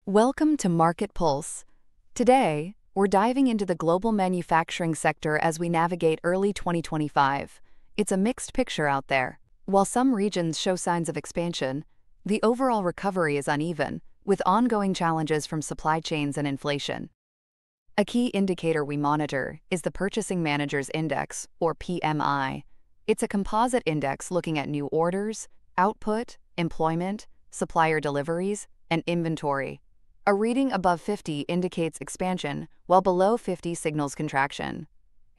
Welcome to Market Pulse. Today, we're diving into the global manufacturing sector as we navigate early 2025. It's a mixed picture out there. While some regions show signs of expansion, the overall recovery is uneven, with ongoing challenges from supply chains and inflation. A key indicator we monitor is the Purchasing Managers' Index, or PMI. It's a composite index looking at new orders, output, employment, supplier deliveries, and inventory. A reading above 50 indicates expansion, while below 50 signals contraction.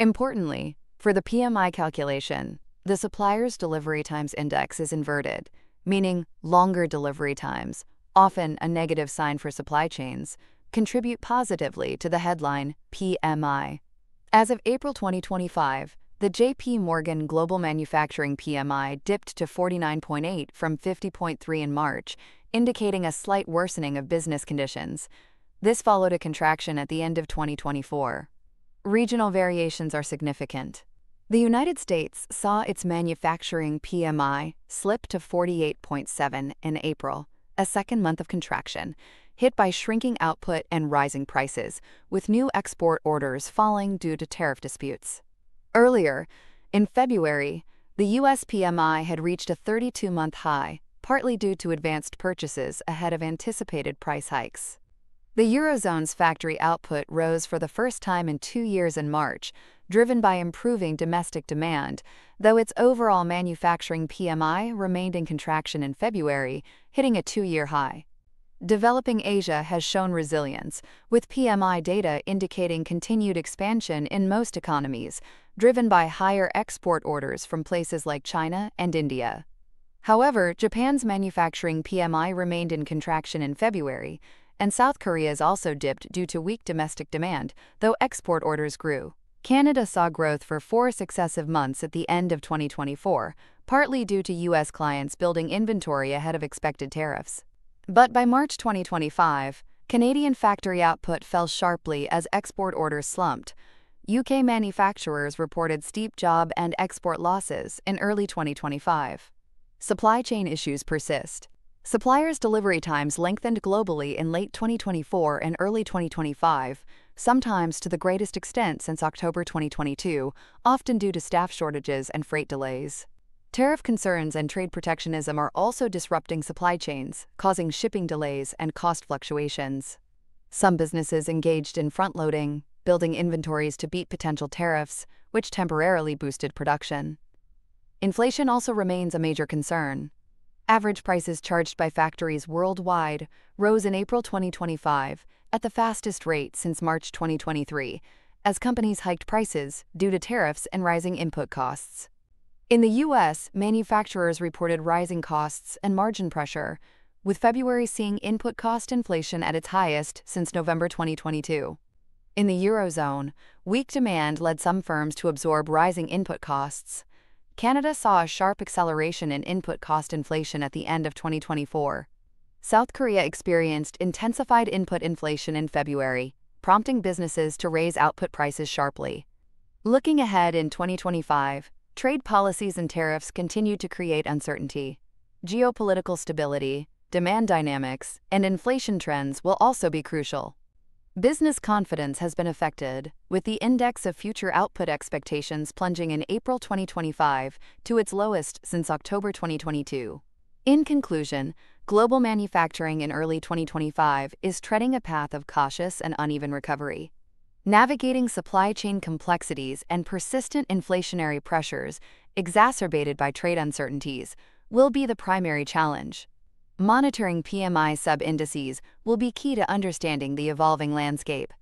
Importantly, for the PMI calculation, the Supplier's Delivery Times Index is inverted, meaning longer delivery times, often a negative sign for supply chains, contribute positively to the headline PMI. As of April 2025, the J.P. Morgan Global Manufacturing PMI dipped to 49.8 from 50.3 in March, indicating a slight worsening of business conditions. This followed a contraction at the end of 2024. Regional variations are significant. The United States saw its manufacturing PMI slip to 48.7 in April, a second month of contraction, hit by shrinking output and rising prices, with new export orders falling due to tariff disputes. Earlier, in February, the U.S. PMI had reached a 32-month high, partly due to advanced purchases ahead of anticipated price hikes. The Eurozone's factory output rose for the first time in 2 years in March, driven by improving domestic demand, though its overall manufacturing PMI remained in contraction in February, hitting a 2-year high. Developing Asia has shown resilience, with PMI data indicating continued expansion in most economies, driven by higher export orders from places like China and India. However, Japan's manufacturing PMI remained in contraction in February, and South Korea's also dipped due to weak domestic demand, though export orders grew. Canada saw growth for 4 successive months at the end of 2024, partly due to U.S. clients building inventory ahead of expected tariffs. But by March 2025, Canadian factory output fell sharply as export orders slumped. UK manufacturers reported steep job and export losses in early 2025. Supply chain issues persist. Suppliers' delivery times lengthened globally in late 2024 and early 2025, sometimes to the greatest extent since October 2022, often due to staff shortages and freight delays. Tariff concerns and trade protectionism are also disrupting supply chains, causing shipping delays and cost fluctuations. Some businesses engaged in front-loading, building inventories to beat potential tariffs, which temporarily boosted production. Inflation also remains a major concern. Average prices charged by factories worldwide rose in April 2025 at the fastest rate since March 2023, as companies hiked prices due to tariffs and rising input costs. In the U.S., manufacturers reported rising costs and margin pressure, with February seeing input cost inflation at its highest since November 2022. In the Eurozone, weak demand led some firms to absorb rising input costs. Canada saw a sharp acceleration in input cost inflation at the end of 2024. South Korea experienced intensified input inflation in February, prompting businesses to raise output prices sharply. Looking ahead in 2025, trade policies and tariffs continue to create uncertainty. Geopolitical stability, demand dynamics, and inflation trends will also be crucial. Business confidence has been affected, with the index of future output expectations plunging in April 2025 to its lowest since October 2022. In conclusion, global manufacturing in early 2025 is treading a path of cautious and uneven recovery. Navigating supply chain complexities and persistent inflationary pressures, exacerbated by trade uncertainties, will be the primary challenge. Monitoring PMI sub-indices will be key to understanding the evolving landscape.